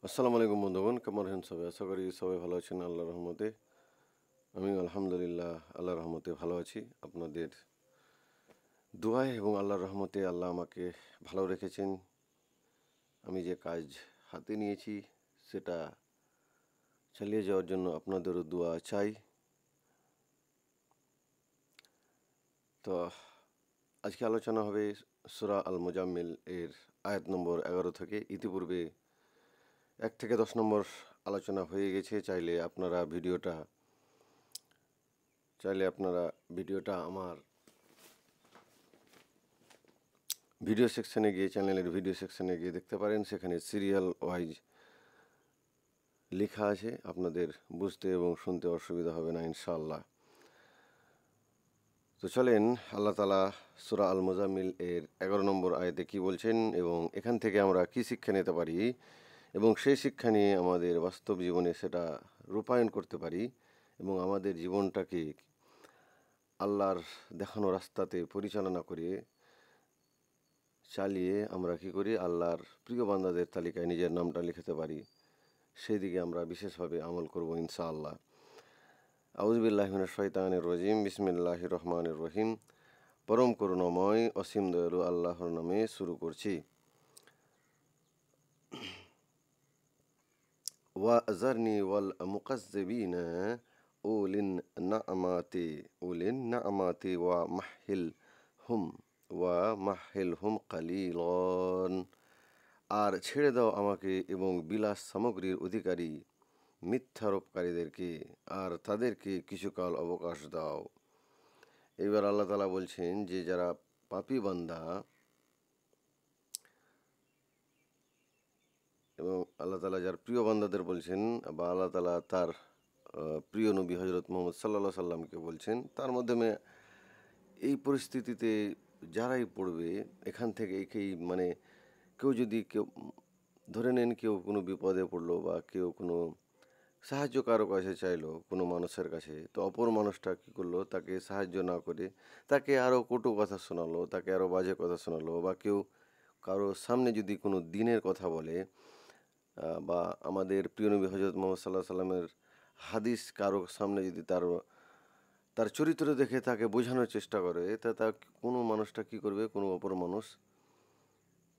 আসসালামু আলাইকুম বন্ধুগণ, কেমন আছেন সবাই? আশা করি সবাই ভালো আছেন আল্লাহর রহমতে। আমি আলহামদুলিল্লাহ আল্লাহর রহমতে ভালো আছি। আপনাদের দোয়ায় এবং আল্লাহর রহমতে আল্লাহ আমাকে ভালো রেখেছেন। আমি যে কাজ হাতে নিয়েছি সেটা চালিয়ে যাওয়ার জন্য আপনাদেরও দোয়া চাই। তো আজকে আলোচনা হবে সূরা আল মুজাম্মিল এর আয়াত নম্বর 11 থেকে। ইতিপূর্বে 1 থেকে 10 নম্বর আলোচনা হয়ে গেছে। চাইলে আপনারা ভিডিওটা আমার চ্যানেলের ভিডিও সেকশনে গিয়ে দেখতে পারেন। সেখানে সিরিয়াল ওয়াইজ লেখা আছে, আপনাদের বুঝতে এবং শুনতে অসুবিধা হবে না ইনশাআল্লাহ। তো চলেন, আল্লাহ তাআলা সূরা আল মুজাম্মিল এর 11 নম্বর আয়াতে কি বলছেন এবং এখান থেকে আমরা কি শিক্ষা নিতে পারি এবং সেই শিক্ষা নিয়ে আমাদের বাস্তব জীবনে সেটা রূপায়ণ করতে পারি এবং আমাদের জীবনটাকে আল্লাহর দেখানো রাস্তাতে পরিচালনা করে চালিয়ে আমরা কি করি আল্লাহর প্রিয় বান্দাদের তালিকায় নিজের নামটা লিখতে পারি, সেই দিকে আমরা বিশেষভাবে আমল করব ইনশাআল্লাহ। আউযুবিল্লাহি মিনাশ শাইতানির রাজিম। বিসমিল্লাহির রহমানির রহিম। পরম করুণাময় অসীম দয়ালু আল্লাহর নামে শুরু করছি। ওয়া আযারনি ওয়াল মুকাজ্জিবিনা উলিন না'মাতি ওয়া মাহহিলহুম কালিলান। আর ছেড়ে দাও আমাকে এবং বিলাস সামগ্রীর অধিকারী মিথ্যারোপকারীদেরকে, আর তাদেরকে কিছুকাল অবকাশ দাও। এবার আল্লাহ তাআলা বলছেন যে যারা পাপী বান্দা, এবং আল্লাহ তাআলা যার প্রিয় বান্দাদের বলছেন, বা আল্লাহ তাআলা তার প্রিয় নবী হযরত মুহাম্মদ সাল্লাল্লাহু আলাইহি সাল্লামকে বলছেন, তার মাধ্যমে এই পরিস্থিতিতে যারাই পড়বে এখান থেকে একেই মানে কেউ ধরে নেন কেউ কোনো বিপদে পড়লো বা কেউ কোনো সাহায্য কারো কাছে চাইলো কোনো মানুষের কাছে, তো অপর মানুষটা কী করলো, তাকে সাহায্য না করে তাকে আরও কটু কথা শোনালো, তাকে আরও বাজে কথা শোনালো, বা কেউ কারো সামনে যদি কোনো দিনের কথা বলে, বা আমাদের প্রিয় নবী হযরত মুহাম্মদ সাল্লাল্লাহু আলাইহি সাল্লামের হাদিস কারো সামনে যদি তার তার চরিত্র দেখে তাকে বোঝানোর চেষ্টা করে, তা কোনো মানুষটা কী করবে, কোনো অপর মানুষ,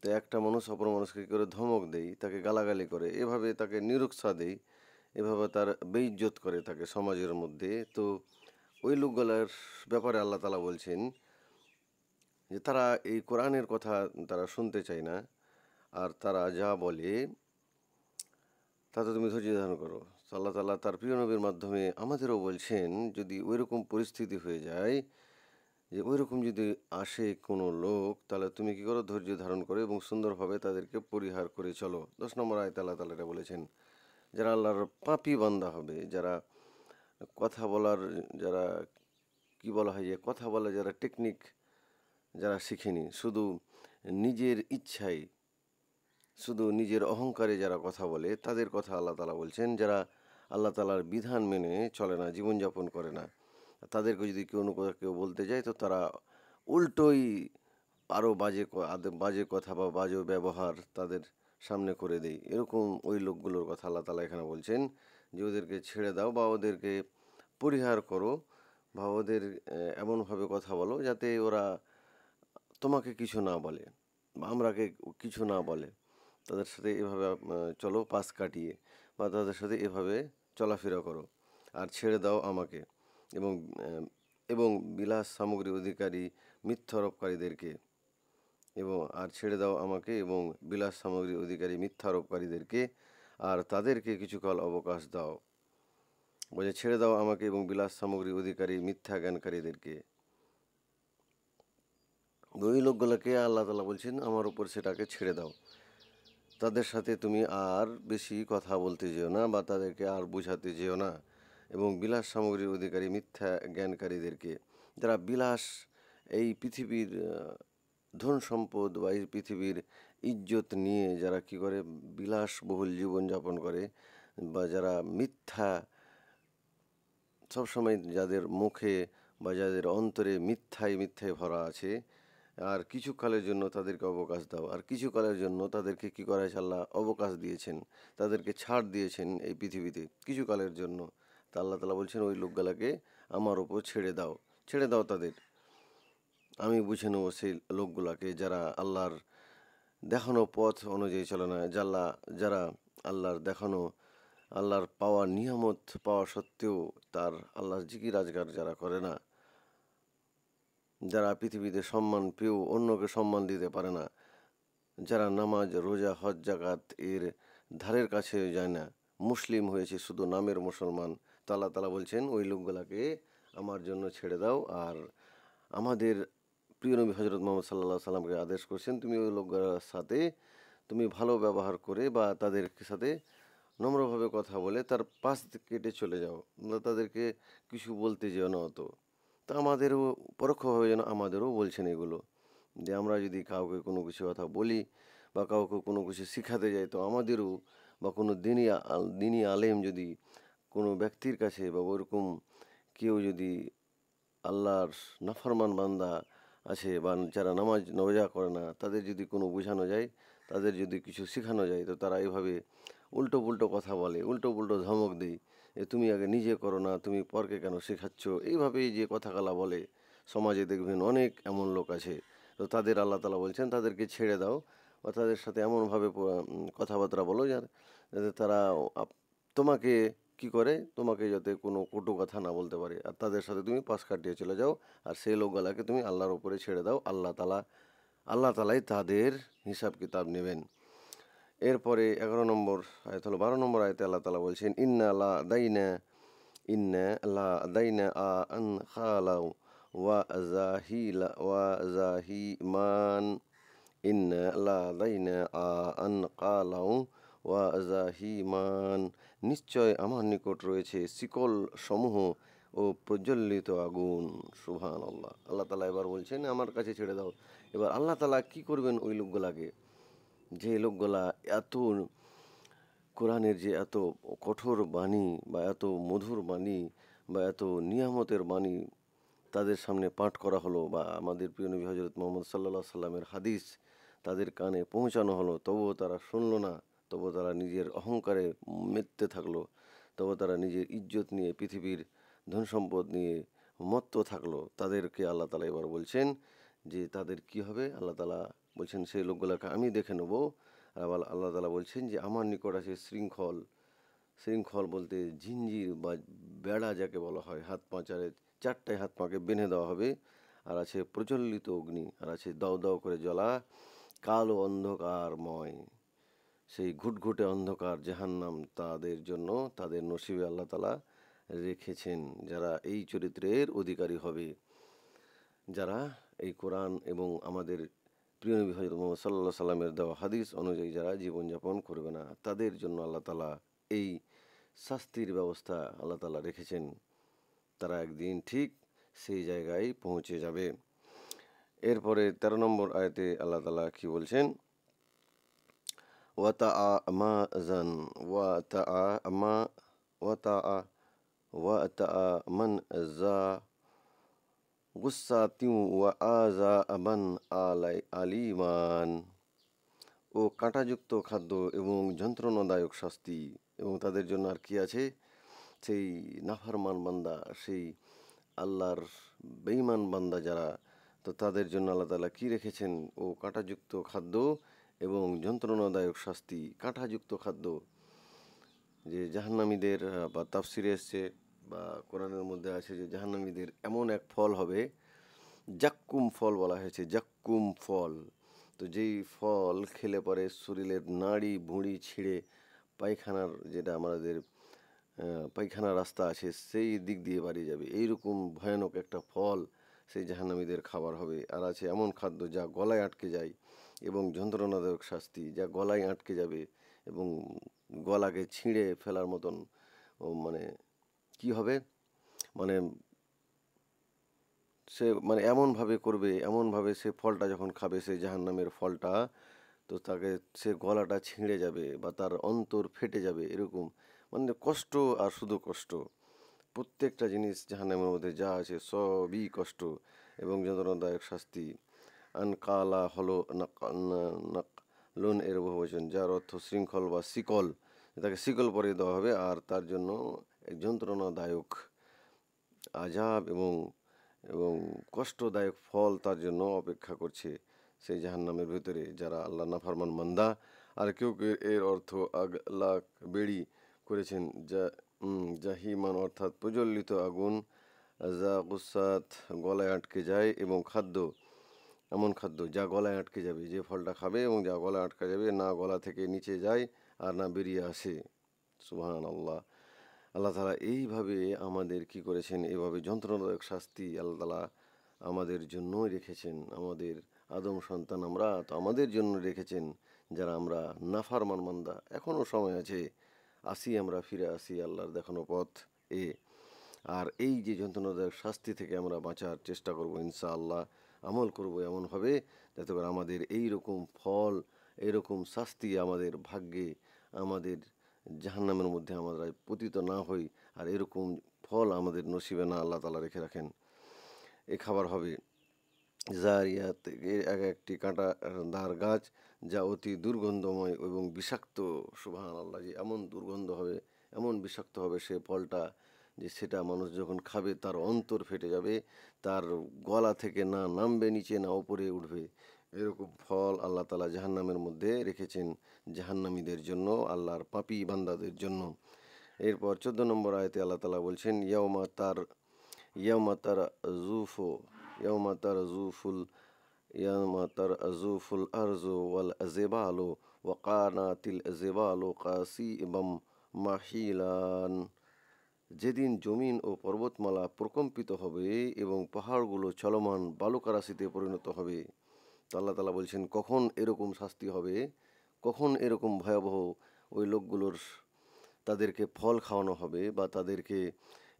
তো একটা মানুষ অপর মানুষকে কী করে ধমক দেয়, তাকে গালাগালি করে, এভাবে তাকে নিরুৎসাহ দেয়, এভাবে তার বেইজ্জত করে তাকে সমাজের মধ্যে। তো ওই লোকগুলার ব্যাপারে আল্লাহ তাআলা বলছেন যে তারা এই কোরআনের কথা তারা শুনতে চায় না, আর তারা যা বলে তাতে তুমি ধৈর্য ধারণ করো। তো আল্লাহ তাআলা তার প্রিয় নবীর মাধ্যমে আমাদেরও বলছেন, যদি ওইরকম পরিস্থিতি হয়ে যায়, যে ওইরকম যদি আসে কোনো লোক, তাহলে তুমি কী করো, ধৈর্য ধারণ করো এবং সুন্দরভাবে তাদেরকে পরিহার করে চলো। 10 নম্বর আয়াতে আল্লাহ তাআলা এটা বলেছেন। যারা আল্লাহর পাপী বান্দা হবে, যারা কথা বলার, যারা কি বলা হয়, যে কথা বলা যারা টেকনিক যারা শিখেনি, নিজের ইচ্ছায় শুধু নিজের অহংকারে যারা কথা বলে, তাদের কথা আল্লাহ তাআলা বলছেন। যারা আল্লাহ তাআলার বিধান মেনে চলে না, জীবনযাপন করে না, তাদেরকে যদি কেউ বলতে যায়, তো তারা উল্টোই আরও বাজে কথা বা বাজে ব্যবহার তাদের সামনে করে দেয়। এরকম ওই লোকগুলোর কথা আল্লাহ তাআলা এখানে বলছেন যে ওদেরকে ছেড়ে দাও বা ওদেরকে পরিহার করো, বা ওদের এমনভাবে কথা বলো যাতে ওরা তোমাকে কিছু না বলে বা আমরাকে কিছু না বলে। তাদের সাথে এভাবে চলো পাশ কাটিয়ে, বা তাদের সাথে এভাবে চলাফেরা করো। আর ছেড়ে দাও আমাকে এবং এবং বিলাস সামগ্রী অধিকারী মিথ্যারোপকারীদেরকে, আর ছেড়ে দাও আমাকে এবং বিলাস সামগ্রী অধিকারী মিথ্যারোপকারীদেরকে, আর তাদেরকে কিছুকাল অবকাশ দাও। বলে ছেড়ে দাও আমাকে এবং বিলাস সামগ্রী অধিকারী মিথ্যা জ্ঞানকারীদেরকে। ওই লোকগুলোকে আল্লাহ তাআলা বলছেন আমার উপর সেটাকে ছেড়ে দাও। তাদের সাথে তুমি আর বেশি কথা বলতে যেও না বা তাদেরকে আর বোঝাতে যেও না। এবং বিলাস সামগ্রীর অধিকারী মিথ্যা জ্ঞানকারীদেরকে, যারা এই পৃথিবীর ধন সম্পদ বা এই পৃথিবীর ইজ্জত নিয়ে যারা কি করে বিলাসবহুল জীবনযাপন করে, বা যারা সবসময় যাদের মুখে বা যাদের অন্তরে মিথ্যায় ভরা আছে, আর কিছু কালের জন্য তাদেরকে অবকাশ দাও। আর কিছু কালের জন্য তাদেরকে কী করা হয়েছে, আল্লাহ অবকাশ দিয়েছেন, তাদেরকে ছাড় দিয়েছেন এই পৃথিবীতে কিছু কালের জন্য। তা আল্লাহ তালা বলছেন ওই লোকগুলাকে আমার ওপর ছেড়ে দাও, ছেড়ে দাও তাদের, আমি বুঝে নেবো সেই লোকগুলাকে যারা আল্লাহর দেখানো পথ অনুযায়ী চলে না, যারা আল্লাহর দেখানো, আল্লাহর পাওয়া নিয়ামত পাওয়া সত্ত্বেও তার আল্লাহর জিকির আজগার যারা করে না, যারা পৃথিবীতে সম্মান পেয়েও অন্যকে সম্মান দিতে পারে না, যারা নামাজ রোজা হজ জাকাত এর ধারের কাছে যায় না, মুসলিম হয়েছে শুধু নামের মুসলমান, তা আল্লাহ তালা বলছেন ওই লোকগুলাকে আমার জন্য ছেড়ে দাও। আর আমাদের প্রিয় নবী হজরত মোহাম্মদ সাল্লাহ সাল্লামকে আদেশ করছেন তুমি ওই লোকগুলোর সাথে তুমি ভালো ব্যবহার করে বা তাদের সাথে নম্রভাবে কথা বলে তার পাশ কেটে চলে যাও, তাদেরকে কিছু বলতে যেও না অত। তা আমাদেরও পরোক্ষভাবে যেন আমাদেরও বলছেন এগুলো, যে আমরা যদি কাউকে কোনো কিছু কথা বলি বা কাউকে কোনো কিছু শিখাতে যাই, তো আমাদেরও বা কোনো দিনী আলেম যদি কোনো ব্যক্তির কাছে বা ওরকম কেউ যদি আল্লাহর নাফরমান বান্দা আছে বা যারা নামাজ রোজা করে না, তাদের যদি কোনো বোঝানো যায়, তাদের যদি কিছু শেখানো যায়, তো তারা এইভাবে উল্টো পুল্টো কথা বলে, উল্টো পুল্টো ধমক দেয়, তুমি আগে নিজে করো না, তুমি পরকে কেন শেখাচ্ছ, এইভাবেই যে কথাগুলা বলে সমাজে দেখবেন অনেক এমন লোক আছে। তো তাদের আল্লাহ তালা বলছেন তাদেরকে ছেড়ে দাও বা তাদের সাথে এমনভাবে কথাবার্তা বলো যাতে তারা তোমাকে কি করে, তোমাকে যাতে কোনো কটু কথা না বলতে পারে, আর তাদের সাথে তুমি পাশ কাটিয়ে চলে যাও। আর সেই লোকগুলাকে তুমি আল্লাহর উপরে ছেড়ে দাও, আল্লাহ তালাই তাদের হিসাব কিতাব নেবেন। এরপরে 11 নম্বর আয়াত হলো 12 নম্বর আয়াতে আল্লাহ তালা বলছেন ইন্না লা দাইনা আন খালাউ ওয়া জাহিমান ওয়া জাহিমান, নিশ্চয় আমার নিকট রয়েছে শিকল সমূহ ও প্রজ্বলিত আগুন। সুবহান আল্লাহ। আল্লাহ তালা এবার বলছেন আমার কাছে ছেড়ে দাও। এবার আল্লাহ তালা কি করবেন ওই লোকগুলাকে, যে লোকগুলা এত কোরআনের যে এত কঠোর বাণী বা এত মধুর বাণী বা এত নিয়ামতের বাণী তাদের সামনে পাঠ করা হলো, বা আমাদের প্রিয় নবী হজরত মোহাম্মদ সাল্লাহ সাল্লামের হাদিস তাদের কানে পৌঁছানো হলো, তবুও তারা শুনলো না, তবুও তারা নিজের অহংকারে মেতে থাকলো, তবুও তারা নিজের ইজ্জত নিয়ে পৃথিবীর ধন সম্পদ নিয়ে মত্ত থাকলো। তাদেরকে আল্লাহ তালা এবার বলছেন যে তাদের কি হবে, আল্লাহ তালা বলছেন সেই লোকগুলোকে আমি দেখে নেবো। আর আবার আল্লাহ তালা বলছেন যে আমার নিকট আছে শৃঙ্খল, শৃঙ্খল বলতে ঝিঞ্জির বা বেড়া যাকে বলা হয়, হাত পা চারটায় হাত পাকে বেঁধে দেওয়া হবে। আর আছে প্রজ্বলিত অগ্নি, আর আছে দাও দাও করে জ্বলা কালো অন্ধকারময় সেই ঘুটঘুটে অন্ধকার জাহান্নাম তাদের জন্য তাদের নসিবে আল্লাহ তালা রেখেছেন, যারা এই চরিত্রের অধিকারী হবে, যারা এই কোরআন এবং আমাদের প্রিয় নবী হজরত মুহাম্মদ সাল্লাল্লাহু সাল্লামের দেওয়া হাদিস অনুযায়ী যারা জীবনযাপন করবে না, তাদের জন্য আল্লাহ তালা এই শাস্তির ব্যবস্থা আল্লাহ তালা রেখেছেন। তারা একদিন ঠিক সেই জায়গায় পৌঁছে যাবে। এরপরে 13 নম্বর আয়াতে আল্লাহ তালা কি বলছেন, ওয়াতা আমাজান ওয়াতা আমা ওয়াতা ওয়াতা মান জা গুসাতিউ ওয়া আজা আমান আলিমান, ও কাঁটাযুক্ত খাদ্য এবং যন্ত্রণাদায়ক শাস্তি। এবং তাদের জন্য আর কি আছে, সেই নাফরমান বান্দা, সেই আল্লাহর বেঈমান বান্দা যারা, তো তাদের জন্য আল্লাহ তাআলা কী রেখেছেন, ও কাঁটাযুক্ত খাদ্য এবং যন্ত্রণাদায়ক শাস্তি। কাঁটাযুক্ত খাদ্য, যে জাহান্নামীদের বা তাফসিরে এসছে বা কোরআনের মধ্যে আছে যে জাহান্নামীদের এমন এক ফল হবে, জাক্কুম ফল বলা হয়েছে, জাক্কুম ফল। তো যেই ফল খেলে পরে শরীরের নাড়ি ভুঁড়ি ছিঁড়ে পায়খানার, যেটা আমাদের পায়খানার রাস্তা আছে সেই দিক দিয়ে বাড়িয়ে যাবে, এইরকম ভয়ানক একটা ফল সেই জাহান্নামীদের খাবার হবে। আর আছে এমন খাদ্য যা গলায় আটকে যায় এবং যন্ত্রণাদায়ক শাস্তি, যা গলায় আটকে যাবে এবং গলাকে ছিঁড়ে ফেলার মতন, মানে কি হবে, মানে সে মানে এমনভাবে করবে, এমনভাবে সে ফলটা যখন খাবে সেই জাহান্নামের ফলটা, তো তাকে সে গলাটা ছিঁড়ে যাবে বা তার অন্তর ফেটে যাবে, এরকম মানে কষ্ট আর শুধু কষ্ট। প্রত্যেকটা জিনিস জাহান্নামের মধ্যে যা আছে সবই কষ্ট এবং যন্ত্রণাদায়ক শাস্তি। আনকালা হলো নাকলুন এর বহুবচন, যার অর্থ শৃঙ্খল বা শিকল, তাকে শিকল পরিয়ে দেওয়া হবে আর তার জন্য এক যন্ত্রণাদায়ক আযাব এবং কষ্টদায়ক ফল তার জন্য অপেক্ষা করছে সেই জাহান্নামের ভিতরে যারা আল্লাহ নাফরমান বান্দা। আর কেউ কেউ এর অর্থ আগলাক বেড়ি করেছেন, জাহিমান অর্থাৎ প্রজ্বলিত আগুন, যা গুসাত গলায় আটকে যায়, এবং খাদ্য এমন খাদ্য যা গলায় আটকে যাবে, যে ফলটা খাবে এবং যা গলায় আটকে যাবে, না গলা থেকে নিচে যায় আর না বেরিয়ে আসে। সুবহান আল্লাহ। আল্লাহ তালা এইভাবে আমাদের কি করেছেন, এইভাবে যন্ত্রণাদায়ক শাস্তি আল্লাহ তালা আমাদের জন্যই রেখেছেন। আমাদের আদম সন্তান আমরা তো আমাদের জন্য রেখেছেন, যারা আমরা নাফরমান বান্দা। এখনও সময় আছে, আমরা ফিরে আসি আল্লাহর দেখানো পথ এ। আর এই যে যন্ত্রণাদায়ক শাস্তি থেকে আমরা বাঁচার চেষ্টা করব ইনশাআল্লাহ, আমল করব এমনভাবে যাতে করে আমাদের এই রকম ফল, এরকম শাস্তি আমাদের ভাগ্যে, আমাদের জাহান্নামের মধ্যে আমরা পতিত না হই, আর এরকম ফল আমাদের নসিবে না আল্লাহ তালা রেখে রাখেন। এ খাবার হবে জারিয়াত, এর এক একটি কাঁটাদার গাছ, যা অতি দুর্গন্ধময় এবং বিষাক্ত। সুবহান আল্লাহ, যে এমন দুর্গন্ধ হবে, এমন বিষাক্ত হবে সে ফলটা, যে সেটা মানুষ যখন খাবে তার অন্তর ফেটে যাবে, তার গলা থেকে না নামবে নিচে, না ওপরে উঠবে। এরকম ফল আল্লাহ তালা জাহান্নামের মধ্যে রেখেছেন জাহান্নামীদের জন্য, আল্লাহর পাপী বান্দাদের জন্য। এরপর 14 নম্বর আয়াতে আল্লাহ তালা বলছেন, ইয়াউমা তার জুফো ইয়াউমা তার জুফুল ইয়াউমা তার আজুফুল আরজু ওয়াল জিবালু ওয়া কানাতিল জিবালু কাসিবাম মাহিলান। যেদিন জমিন ও পর্বতমালা প্রকম্পিত হবে এবং পাহাড়গুলো চলমান বালুকারাশিতে পরিণত হবে। তো আল্লাহ তালা বলছেন, কখন এরকম শাস্তি হবে, কখন এরকম ভয়াবহ ওই লোকগুলোর তাদেরকে ফল খাওয়ানো হবে বা তাদেরকে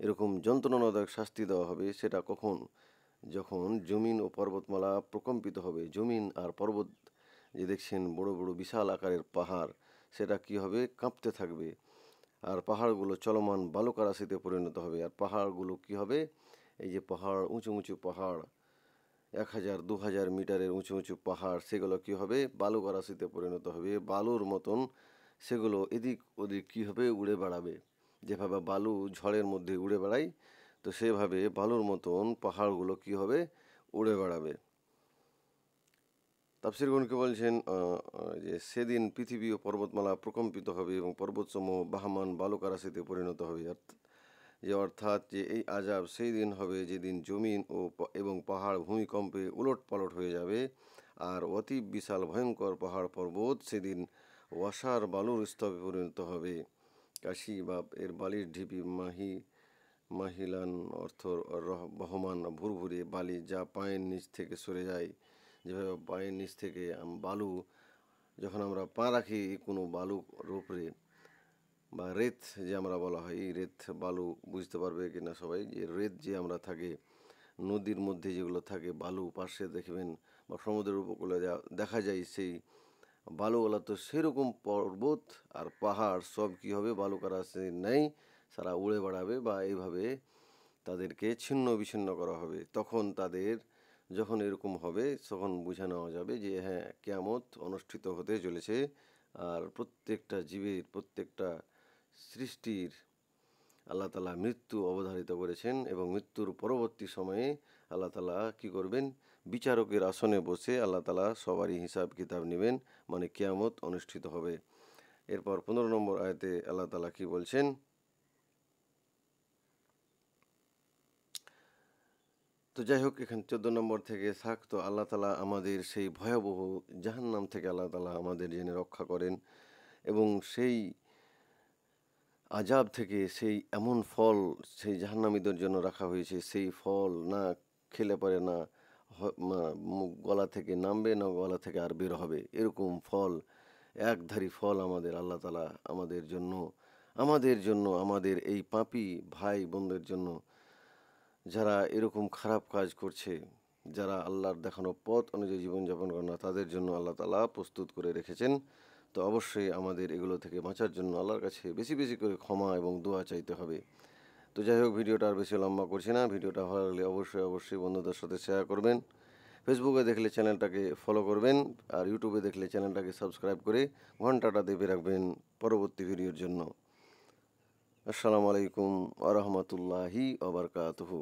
এরকম যন্ত্রণাদায়ক শাস্তি দেওয়া হবে, সেটা কখন? যখন জমিন ও পর্বতমালা প্রকম্পিত হবে। জমিন আর পর্বত, যে দেখছেন বড় বড় বিশাল আকারের পাহাড়, সেটা কি হবে? কাঁপতে থাকবে। আর পাহাড়গুলো চলমান বালুকারাশিতে পরিণত হবে। আর পাহাড়গুলো কি হবে? এই যে পাহাড়, উঁচু উঁচু পাহাড়, 1000-2000 মিটারের উঁচু উঁচু পাহাড়, সেগুলো কি হবে? বালুকারাশিতে পরিণত হবে। বালুর মতন সেগুলো এদিক ওদিক কী হবে? উড়ে বেড়াবে। যেভাবে বালু ঝড়ের মধ্যে উড়ে বেড়ায়, তো সেভাবে বালুর মতন পাহাড়গুলো কি হবে? উড়ে বেড়াবে। তাফসীরগণ কি বলছেন, যে সেদিন পৃথিবী ও পর্বতমালা প্রকম্পিত হবে এবং পর্বতসমূহ বাহমান বালুকারাশিতে পরিণত হবে। অর্থাৎ যে এই আযাব সেই দিন হবে যেদিন জমিন এবং পাহাড় ভূমিকম্পে উলট পালট হয়ে যাবে। আর অতি বিশাল ভয়ঙ্কর পাহাড় পর্বত সেদিন ওয়াসার বালুর স্তূপে পরিণত হবে। কাশি বা এর বালির ঢিপি, মাহিলান অর্থ বহমান ভুরভুরে বালি, যা পায়ের নিচ থেকে সরে যায়। যেভাবে পায়ের নিচ থেকে বালু, যখন আমরা পা রাখি কোনো বালুর উপরে, বা রেত যে আমরা বলা হয়, এই রেত বালু বুঝতে পারবে কিনা সবাই, যে রেত যে আমরা থাকে নদীর মধ্যে যেগুলো থাকে বালু পাশে দেখবেন, বা সমুদ্রের উপকূলে দেখা যায় সেই বালুওয়ালা, তো সেরকম পর্বত আর পাহাড় সব কী হবে? বালুকারাশি নেই, সারা উড়ে বেড়াবে, বা এইভাবে তাদেরকে ছিন্ন বিচ্ছিন্ন করা হবে। তখন যখন এরকম হবে, তখন বুঝে নেওয়া যাবে যে হ্যাঁ, কিয়ামত অনুষ্ঠিত হতে চলেছে। আর প্রত্যেকটা জীবের, প্রত্যেকটা সৃষ্টির আল্লাহ তালা মৃত্যু অবধারিত করেছেন, এবং মৃত্যুর পরবর্তী সময়ে আল্লাহ তালা কী করবেন? বিচারকের আসনে বসে আল্লাহ তালা সবারই হিসাব কিতাব নেবেন, মানে কিয়ামত অনুষ্ঠিত হবে। এরপর 15 নম্বর আয়াতে আল্লাহ তালা কি বলছেন? তো যাই হোক, এখানে 14 নম্বর থেকে থাকতো আল্লাহ তালা আমাদের সেই ভয়াবহ জাহান্নাম থেকে আল্লাহ তালা আমাদের জেনে রক্ষা করেন, এবং সেই আযাব থেকে সেই এমন ফল সেই জাহান্নামীদের জন্য রাখা হয়েছে, সেই ফল না খেলে পরে না গলা থেকে নামবে, না গলা থেকে আর বের হবে। এরকম ফল, একধারী ফল আমাদের আল্লাহ তালা আমাদের জন্য আমাদের এই পাপী ভাই বোনদের জন্য, যারা এরকম খারাপ কাজ করছে, যারা আল্লাহর দেখানো পথ অনুযায়ী জীবনযাপন করে না, তাদের জন্য আল্লাহ তালা প্রস্তুত করে রেখেছেন। তো অবশ্যই আমাদের এগুলো থেকে বাঁচার জন্য আল্লাহর কাছে বেশি বেশি করে ক্ষমা এবং দোয়া চাইতে হবে। তো যাই হোক, ভিডিওটা আর বেশি লম্বা করছি না। ভিডিওটা ভালো লাগলে অবশ্যই বন্ধুদের সাথে শেয়ার করবেন ফেসবুকে দেখলে চ্যানেলটাকে ফলো করবেন, আর ইউটিউবে দেখলে চ্যানেলটাকে সাবস্ক্রাইব করে ঘন্টাটা দেবে রাখবেন পরবর্তী ভিডিওর জন্য। আসসালামু আলাইকুম ওয়া রাহমাতুল্লাহি ওয়া বারাকাতুহু।